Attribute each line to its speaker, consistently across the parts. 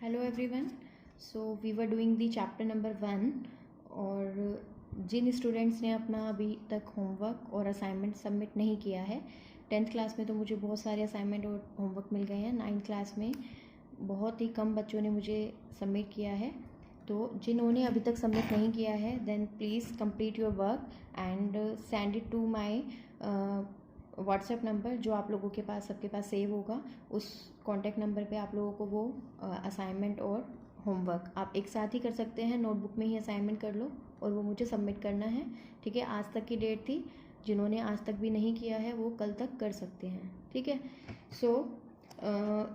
Speaker 1: Hello everyone. So we were doing the chapter number 1 और जिन students ने अपना अभी तक होमवर्क और असाइनमेंट सबमिट नहीं किया है, 10th क्लास में तो मुझे बहुत सारे असाइनमेंट और होमवर्क मिल गए हैं। 9th क्लास में बहुत ही कम बच्चों ने मुझे सबमिट किया है। तो जिन्होंने अभी तक सबमिट नहीं किया है, then please complete your work and send it to my WhatsApp number जो आप लोगों के पास सबके पास सेव होगा। उस कॉन्टैक्ट नंबर पे आप लोगों को वो असाइनमेंट और होमवर्क आप एक साथ ही कर सकते हैं। नोटबुक में ही असाइनमेंट कर लो और वो मुझे सबमिट करना है। ठीक है, आज तक की डेट थी। जिन्होंने आज तक भी नहीं किया है वो कल तक कर सकते हैं। ठीक है, so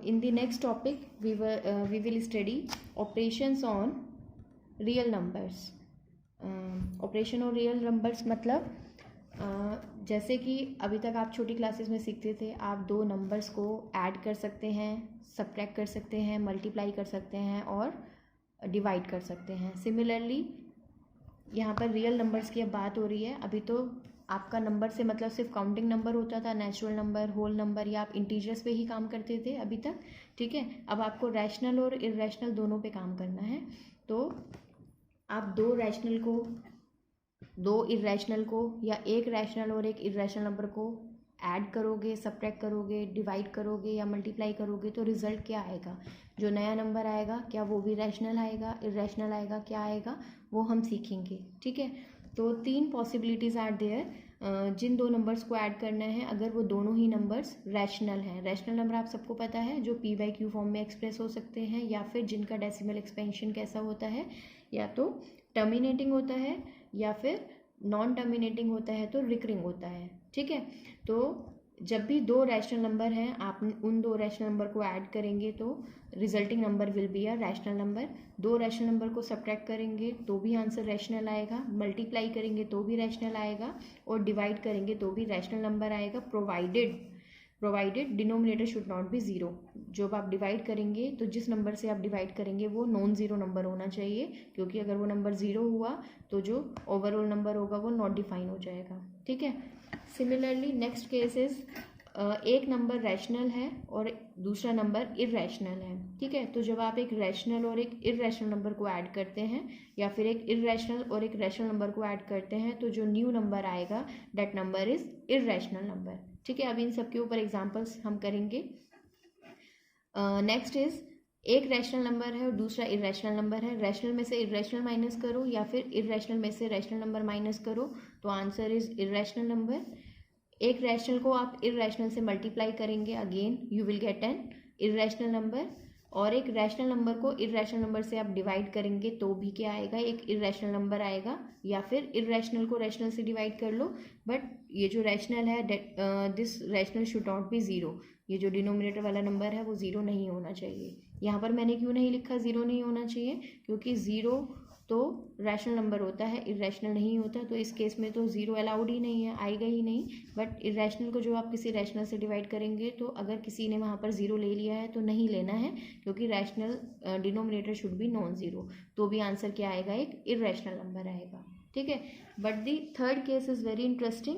Speaker 1: in the next topic we will study operations on real numbers. Operation और रियल नंबर्स मतलब जैसे कि अभी तक आप छोटी क्लासेस में सीखते थे, आप दो नंबर्स को ऐड कर सकते हैं, सब्ट्रैक्ट कर सकते हैं, मल्टीप्लाई कर सकते हैं और डिवाइड कर सकते हैं। सिमिलरली यहाँ पर रियल नंबर्स की अब बात हो रही है। अभी तो आपका नंबर से मतलब सिर्फ काउंटिंग नंबर होता था, नेचुरल नंबर, होल नंबर या आप इंटीजर्स पे ही काम करते थे अभी तक। ठीक है, अब आपको रैशनल और इर्रेशनल दोनों पे काम करना है। तो आप दो इर्रेशनल को या एक रैशनल और एक इर्रेशनल नंबर को ऐड करोगे, सब्ट्रैक्ट करोगे, डिवाइड करोगे या मल्टीप्लाई करोगे तो रिजल्ट क्या आएगा, जो नया नंबर आएगा क्या वो भी रैशनल आएगा, इर्रेशनल आएगा, क्या आएगा वो हम सीखेंगे। ठीक है, तो 3 पॉसिबिलिटीज़ आर देयर। जिन दो नंबर्स को ऐड करना है, अगर वो दोनों ही नंबर्स रैशनल हैं। रैशनल नंबर आप सबको पता है, जो p/q फॉर्म में एक्सप्रेस हो सकते हैं या फिर जिनका डेसिमल एक्सपेंशन कैसा होता है, या तो टर्मिनेटिंग होता है या फिर नॉन टर्मिनेटिंग होता है, तो रिकरिंग होता है। ठीक है, तो जब भी दो रैशनल नंबर हैं, आप उन दो रैशनल नंबर को ऐड करेंगे तो resulting number will be a rational number. दो रैशनल नंबर को सब्ट्रैक्ट करेंगे तो भी आंसर रैशनल आएगा, मल्टीप्लाई करेंगे तो भी रैशनल आएगा और डिवाइड करेंगे तो भी रैशनल नंबर आएगा, provided denominator should not be zero. जब आप डिवाइड करेंगे तो जिस नंबर से आप डिवाइड करेंगे वो नॉन ज़ीरो नंबर होना चाहिए, क्योंकि अगर वो नंबर ज़ीरो हुआ तो जो ओवरऑल नंबर होगा वो नॉट डिफाइन हो जाएगा। ठीक है, सिमिलरली नेक्स्ट केस इज एक नंबर रैशनल है और दूसरा नंबर इर्रेशनल है। ठीक है, तो जब आप एक रैशनल और एक इर्रेशनल नंबर को ऐड करते हैं या फिर एक इर्रेशनल और एक रैशनल नंबर को ऐड करते हैं तो जो न्यू नंबर आएगा that number is irrational number. ठीक है, अब इन सब के ऊपर एग्जांपल्स हम करेंगे। नेक्स्ट इज एक रैशनल नंबर है और दूसरा इर्रेशनल नंबर है। रैशनल में से इर्रेशनल माइनस करो या फिर इर्रेशनल में से रैशनल नंबर माइनस करो तो आंसर इज इर्रेशनल नंबर। एक रैशनल को आप इर्रेशनल से मल्टीप्लाई करेंगे, again you will get an irrational number. और एक रैशनल नंबर को इर्रेशनल नंबर से आप डिवाइड करेंगे तो भी क्या आएगा, एक इर्रेशनल नंबर आएगा। या फिर इर्रेशनल को रैशनल से डिवाइड कर लो, बट ये जो रैशनल है this rational should not be zero. ये जो डिनोमिनेटर वाला नंबर है वो ज़ीरो नहीं होना चाहिए। यहाँ पर मैंने क्यों नहीं लिखा ज़ीरो नहीं होना चाहिए, क्योंकि ज़ीरो तो रैशनल नंबर होता है, इर्रेशनल नहीं होता। तो इस केस में तो ज़ीरो अलाउड ही नहीं है, आएगा ही नहीं। बट इर्रेशनल को जो आप किसी रैशनल से डिवाइड करेंगे तो अगर किसी ने वहाँ पर ज़ीरो ले लिया है तो नहीं लेना है, क्योंकि rational denominator should be non zero. तो भी आंसर क्या आएगा, एक इर्रेशनल नंबर आएगा। ठीक है, but the third case is very interesting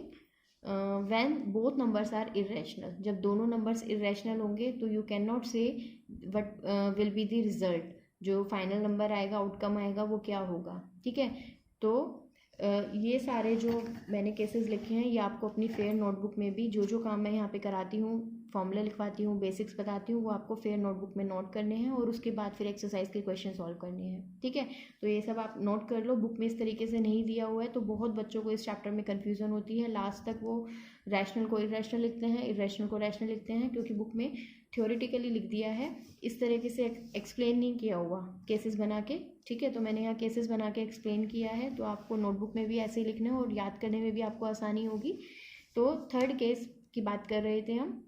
Speaker 1: when both numbers are irrational. जब दोनों नंबर्स इर्रेशनल होंगे तो you can not say what will be the result, जो फाइनल नंबर आएगा, आउटकम आएगा, वो क्या होगा। ठीक है, तो ये सारे जो मैंने केसेस लिखे हैं ये आपको अपनी फेयर नोटबुक में भी, जो काम मैं यहाँ पे कराती हूँ, फॉर्मूला लिखवाती हूँ, बेसिक्स बताती हूँ, वो आपको फेयर नोटबुक में नोट करने हैं और उसके बाद फिर एक्सरसाइज के क्वेश्चन सॉल्व करने हैं। ठीक है, तो ये सब आप नोट कर लो। बुक में इस तरीके से नहीं दिया हुआ है तो बहुत बच्चों को इस चैप्टर में कन्फ्यूजन होती है। लास्ट तक वो रैशनल को इर्रेशनल लिखते हैं, इर्रेशनल को रैशनल लिखते हैं, क्योंकि बुक में थ्योरेटिकली लिख दिया है, इस तरीके से एक्सप्लेन नहीं किया हुआ केसेस बना के। ठीक है, तो मैंने यहाँ केसेस बना के एक्सप्लेन किया है, तो आपको नोटबुक में भी ऐसे ही लिखना है और याद करने में भी आपको आसानी होगी। तो थर्ड केस की बात कर रहे थे हम,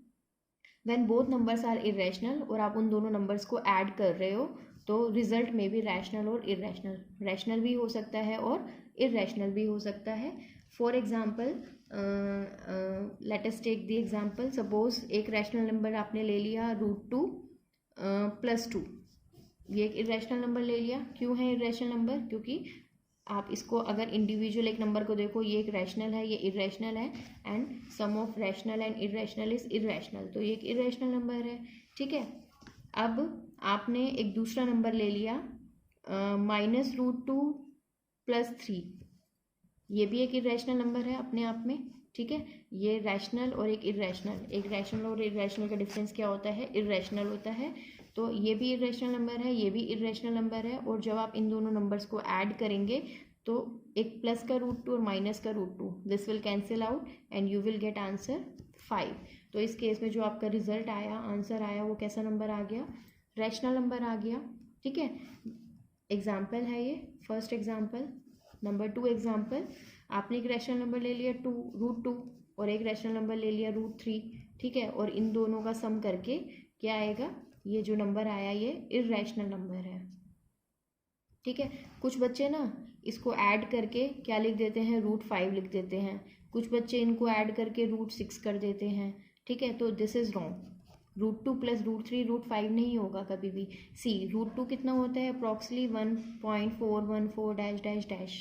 Speaker 1: when both numbers are irrational, और आप उन दोनों नंबर्स को ऐड कर रहे हो तो रिजल्ट में भी रैशनल और इर्रेशनल, रैशनल भी हो सकता है और इर्रेशनल भी हो सकता है। For example let us take the example, suppose एक रैशनल नंबर आपने ले लिया √2 + 2। ये एक इर्रेशनल नंबर ले लिया। क्यों है इर्रेशनल नंबर, क्योंकि आप इसको अगर इंडिविजुअल एक नंबर को देखो, ये एक रैशनल है, ये इर्रेशनल है, and sum of rational and irrational is irrational, तो ये एक इर्रेशनल नंबर है। ठीक है, अब आपने एक दूसरा नंबर ले लिया -√2 + 3, ये भी एक इरेशनल नंबर है अपने आप में, ठीक है। ये रैशनल और एक इरेशनल, एक रैशनल और इरेशनल का डिफरेंस क्या होता है, इरेशनल होता है। तो ये भी इरेशनल नंबर है, ये भी इरेशनल नंबर है, और जब आप इन दोनों नंबर्स को ऐड करेंगे तो एक प्लस का √2 और माइनस का √2, this will cancel out and you will get answer 5। तो इस केस में जो आपका रिजल्ट आया, आंसर आया, वो कैसा नंबर आ गया, रैशनल नंबर आ गया, ठीक है। एग्जाम्पल है ये, फर्स्ट एग्जाम्पल। नंबर 2 एग्जाम्पल, आपने एक रैशनल नंबर ले लिया √2 और एक रैशनल नंबर ले लिया √3, ठीक है, और इन दोनों का सम करके क्या आएगा, ये जो नंबर आया ये इररेशनल नंबर है, ठीक है। कुछ बच्चे ना इसको ऐड करके क्या लिख देते हैं, √5 लिख देते हैं, कुछ बच्चे इनको ऐड करके √6 कर देते हैं, ठीक है। तो दिस इज रॉन्ग, √2 + √3 √5 नहीं होगा कभी भी। सी √2 कितना होता है, अप्रॉक्सिमली 1.414 डैश डैश डैश,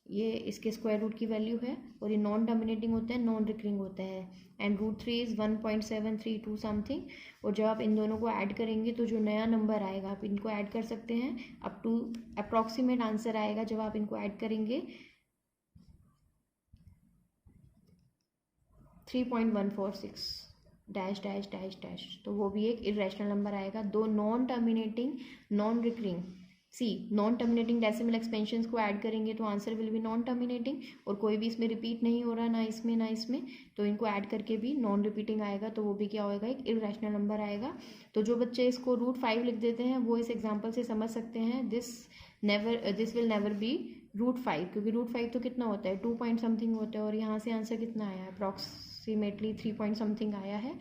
Speaker 1: ये इसके स्क्वायर रूट की वैल्यू है, और ये नॉन डोमिनेटिंग होता है, नॉन रिकरिंग होता है, एंड √3 इज़ 1.732 समथिंग। और जब आप इन दोनों को ऐड करेंगे तो जो नया नंबर आएगा, आप इनको ऐड कर सकते हैं अप टू अप्रॉक्सीमेट आंसर आएगा जब आप इनको ऐड करेंगे 3.146 डैश डैश डैश डैश, तो वो भी एक इरेशनल नंबर आएगा। दो नॉन टर्मिनेटिंग नॉन रिकरिंग, सी नॉन टर्मिनेटिंग डेसिमल एक्सपेंशंस को ऐड करेंगे तो answer will be non terminating, और कोई भी इसमें रिपीट नहीं हो रहा, ना इसमें ना इसमें, तो इनको ऐड करके भी नॉन रिपीटिंग आएगा, तो वो भी क्या होएगा, एक इरेशनल नंबर आएगा। तो जो बच्चे इसको √5 लिख देते हैं वो इस एग्जाम्पल से समझ सकते हैं दिस विल नेवर बी √5, क्योंकि √5 तो कितना होता है, 2 पॉइंट समथिंग होता है, और यहाँ से आंसर कितना आया है, अप्रॉक्सीमेटली 3 पॉइंट समथिंग आया है।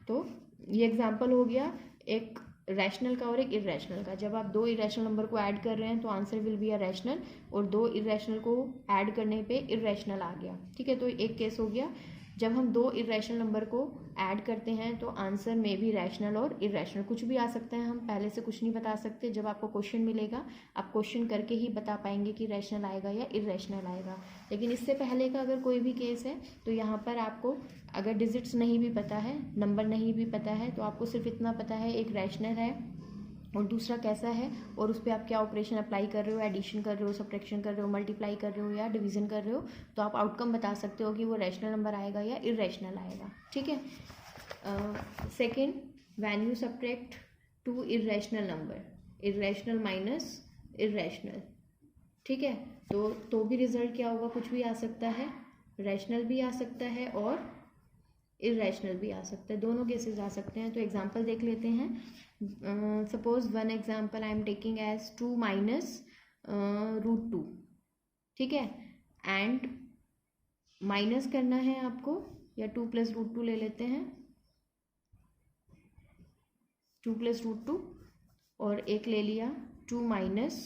Speaker 1: तो ये एग्जाम्पल हो गया एक रैशनल का और एक इरेशनल का। जब आप दो इरेशनल नंबर को ऐड कर रहे हैं तो answer will be a rational, और दो इरेशनल को ऐड करने पे इरेशनल आ गया, ठीक है। तो एक केस हो गया, जब हम दो इरेशनल नंबर को ऐड करते हैं तो आंसर में भी रैशनल और इरेशनल कुछ भी आ सकता है, हम पहले से कुछ नहीं बता सकते। जब आपको क्वेश्चन मिलेगा आप क्वेश्चन करके ही बता पाएंगे कि रैशनल आएगा या इरेशनल आएगा। लेकिन इससे पहले का अगर कोई भी केस है तो यहाँ पर आपको अगर डिजिट्स नहीं भी पता है, नंबर नहीं भी पता है, तो आपको सिर्फ इतना पता है एक रैशनल है और दूसरा कैसा है, और उस पर आप क्या ऑपरेशन अप्लाई कर रहे हो, एडिशन कर रहे हो, सब्ट्रैक्शन कर रहे हो, मल्टीप्लाई कर रहे हो या डिवीजन कर रहे हो, तो आप आउटकम बता सकते हो कि वो रैशनल नंबर आएगा या इरेशनल आएगा, ठीक है। Second, when you subtract to irrational number, irrational minus irrational, ठीक है, तो भी रिजल्ट क्या होगा, कुछ भी आ सकता है, रैशनल भी आ सकता है और इरेशनल भी आ सकता है, दोनों केसेस आ सकते हैं। तो एग्जांपल देख लेते हैं। Suppose one example I am taking as 2 - √2, ठीक है, एंड माइनस करना है आपको, या 2 + √2 ले लेते हैं, 2 + √2, और एक ले लिया 2 माइनस,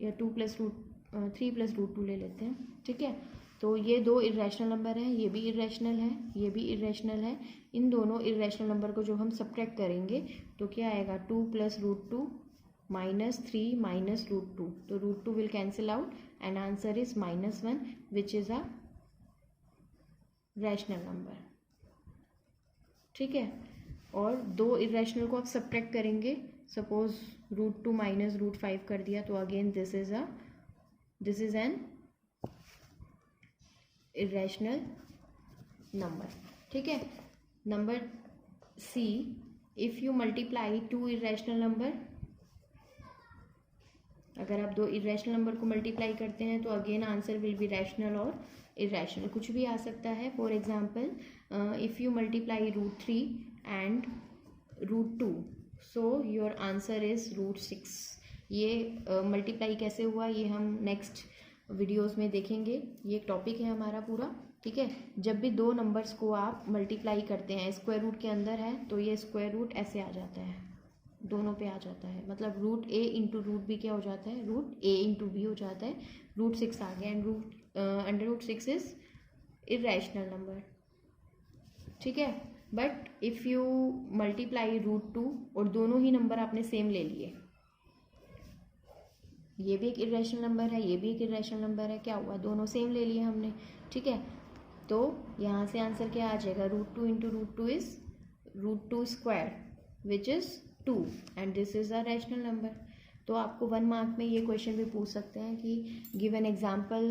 Speaker 1: या 3 + √2 ले लेते हैं, ठीक है। तो ये दो इरेशनल नंबर हैं, ये भी इरेशनल है, ये भी इरेशनल है। इन दोनों इरेशनल नंबर को जो हम सब्ट्रैक्ट करेंगे तो क्या आएगा, 2 + √2 - 3 - √2, तो √2 will cancel out and answer is -1 which is a rational number, ठीक है। और दो इरेशनल को आप सब्ट्रैक्ट करेंगे, सपोज √2 - √5 कर दिया, तो again this is an irrational number, ठीक है। Number C, if you multiply two irrational number, अगर आप दो इरेशनल नंबर को मल्टीप्लाई करते हैं तो again answer will be rational और इरेशनल, कुछ भी आ सकता है। For example, if you multiply √3 and √2, so your answer is √6। ये मल्टीप्लाई कैसे हुआ ये हम नेक्स्ट वीडियोस में देखेंगे, ये एक टॉपिक है हमारा पूरा, ठीक है। जब भी दो नंबर्स को आप मल्टीप्लाई करते हैं, स्क्वायर रूट के अंदर है, तो ये स्क्वायर रूट ऐसे आ जाता है, दोनों पे आ जाता है, मतलब √a × √b क्या हो जाता है, √a × b हो जाता है, √6 आ गया, एंड √6 इज इरेशनल नंबर, ठीक है। बट इफ़ यू मल्टीप्लाई √2 और दोनों ही नंबर आपने सेम ले लिए, ये भी एक इरेशनल नंबर है, ये भी एक इरेशनल नंबर है, क्या हुआ, दोनों सेम ले लिए हमने, ठीक है। तो यहाँ से आंसर क्या आ जाएगा, √2 × √2 is √2 square which is 2 and this is a rational number. तो आपको 1 मार्क में ये क्वेश्चन भी पूछ सकते हैं कि give an example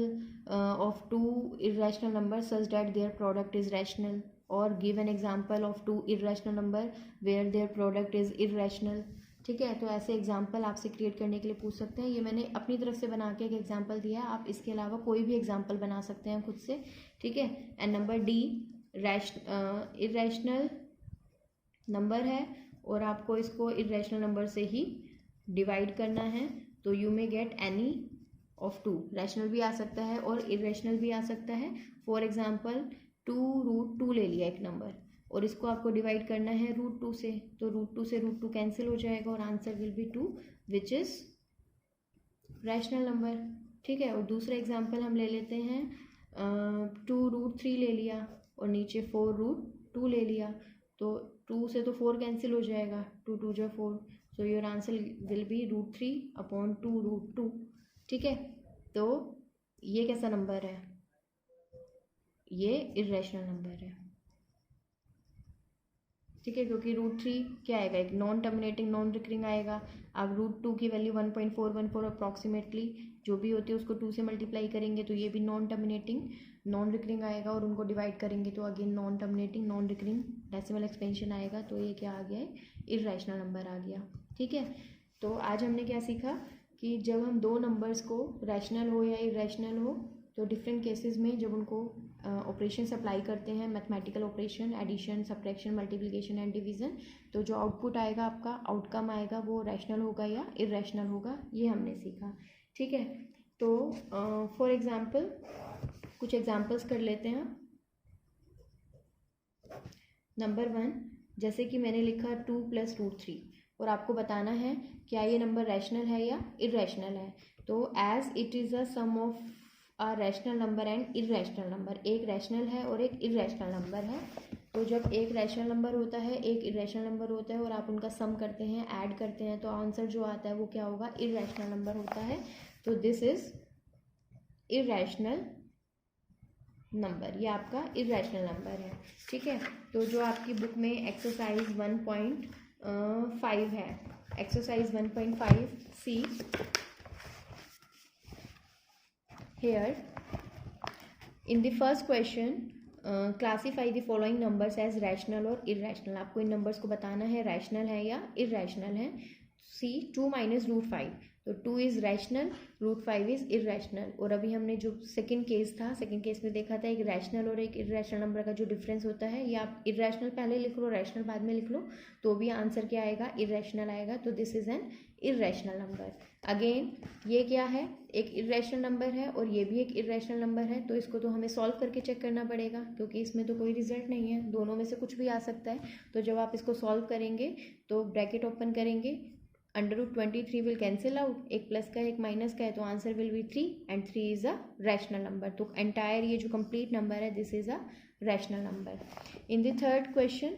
Speaker 1: of 2 irrational number such that their product is rational, और give an example of 2 irrational number where their product is irrational. ठीक है, तो ऐसे एग्जाम्पल आपसे क्रिएट करने के लिए पूछ सकते हैं। ये मैंने अपनी तरफ से बना के एक एग्जाम्पल दिया है, आप इसके अलावा कोई भी एग्जाम्पल बना सकते हैं खुद से। ठीक है, and number D irrational number है और आपको इसको इर्रेशनल नंबर से ही डिवाइड करना है, तो you may get any of 2। Rational भी आ सकता है और इरेशनल भी आ सकता है। फॉर एग्जाम्पल 2√2 ले लिया एक नंबर और इसको आपको डिवाइड करना है √2 से, तो √2 से √2 कैंसिल हो जाएगा और answer will be 2 which is rational number. ठीक है, और दूसरा एग्जाम्पल हम ले लेते हैं 2√3 ले लिया और नीचे 4√2 ले लिया, तो 2 से तो 4 कैंसिल हो जाएगा, 2 2 जो 4, so your answer will be √3/2√2। ठीक है, तो ये कैसा नंबर है, ये इर्रेशनल नंबर है। ठीक है, क्योंकि √3 क्या आएगा, एक नॉन टर्मिनेटिंग नॉन रिकरिंग आएगा। अब √2 की वैल्यू 1.414 अप्रॉक्सीमेटली जो भी होती है उसको 2 से मल्टीप्लाई करेंगे तो ये भी नॉन टर्मिनेटिंग नॉन रिकरिंग आएगा, और उनको डिवाइड करेंगे तो again non terminating non recurring decimal expansion आएगा, तो ये क्या आ गया है, इर्रेशनल नंबर आ गया। ठीक है, तो आज हमने क्या सीखा कि जब हम दो नंबर्स को रैशनल हो या इरेशनल हो तो डिफरेंट केसेस में जब उनको ऑपरेशन अप्लाई करते हैं, mathematical operation, addition, subtraction, multiplication and division, तो जो आउटपुट आएगा आपका, आउटकम आएगा, वो रैशनल होगा या इरेशनल होगा, ये हमने सीखा। ठीक है, तो फॉर एग्जांपल कुछ एग्जांपल्स कर लेते हैं। नंबर 1, जैसे कि मैंने लिखा 2 + √3 और आपको बताना है क्या ये नंबर रैशनल है या इरेशनल है। तो as it is a sum of a rational number and irrational number, एक रैशनल है और एक इरेशनल नंबर है, तो जब एक रैशनल नंबर होता है एक इरेशनल नंबर होता है और आप उनका सम करते हैं, ऐड करते हैं, तो आंसर जो आता है वो क्या होगा, इरेशनल नंबर होता है। तो दिस इज इरेशनल नंबर, ये आपका इरेशनल नंबर है। ठीक है, तो जो आपकी बुक में एक्सरसाइज 1.5 है, exercise 1.5 C here in the first question classify the following numbers as rational और irrational। आपको इन नंबर्स को बताना है रैशनल है या इरेशनल है। सी 2 - √5, तो 2 इज़ रैशनल, √5 इज़ इरेशनल। और अभी हमने जो सेकंड केस था, सेकंड केस में देखा था एक रैशनल और एक इरेशनल नंबर का जो डिफरेंस होता है, या आप इरेशनल पहले लिख लो रैशनल बाद में लिख लो तो भी आंसर क्या आएगा, इरेशनल आएगा। तो this is an irrational number. Again ये क्या है, एक इरेशनल नंबर है और ये भी एक इरेशनल नंबर है, तो इसको तो हमें सॉल्व करके चेक करना पड़ेगा क्योंकि इसमें तो कोई रिजल्ट नहीं है, दोनों में से कुछ भी आ सकता है। तो जब आप इसको सॉल्व करेंगे तो ब्रैकेट ओपन करेंगे, √23 विल कैंसिल आउट, एक प्लस का एक माइनस का है, तो answer will be 3 and 3 is a rational number. तो एंटायर ये जो कंप्लीट नंबर है this is a rational number. In the third question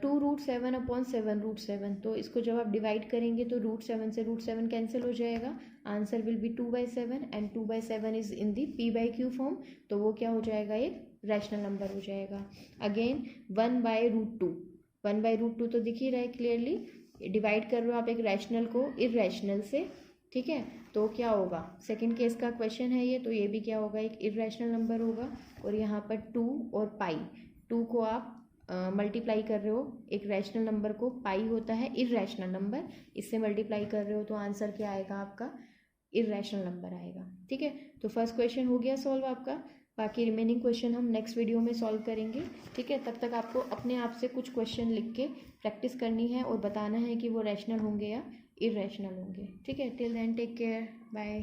Speaker 1: 2√7/7 तो इसको जब आप डिवाइड करेंगे तो √7 से √7 कैंसिल हो जाएगा, answer will be 2/7 and 2/7 is in the p/q form, तो वो क्या हो जाएगा, एक रैशनल नंबर हो जाएगा। अगेन 1/√2, 1/√2 तो दिख ही रहा है क्लियरली, डिवाइड कर रहे हो आप एक रैशनल को इरेशनल से। ठीक है, तो क्या होगा, सेकंड केस का क्वेश्चन है ये, तो ये भी क्या होगा, एक इरेशनल नंबर होगा। और यहाँ पर 2 और पाई, 2 को आप मल्टीप्लाई कर रहे हो, एक रैशनल नंबर को, पाई होता है इरेशनल नंबर, इससे मल्टीप्लाई कर रहे हो तो आंसर क्या आएगा आपका, इरेशनल नंबर आएगा। ठीक है, तो फर्स्ट क्वेश्चन हो गया सॉल्व आपका, बाकी रिमेनिंग क्वेश्चन हम नेक्स्ट वीडियो में सॉल्व करेंगे। ठीक है, तब तक आपको अपने आप से कुछ क्वेश्चन लिख के प्रैक्टिस करनी है और बताना है कि वो रैशनल होंगे या इरेशनल होंगे। ठीक है, till then take care, bye.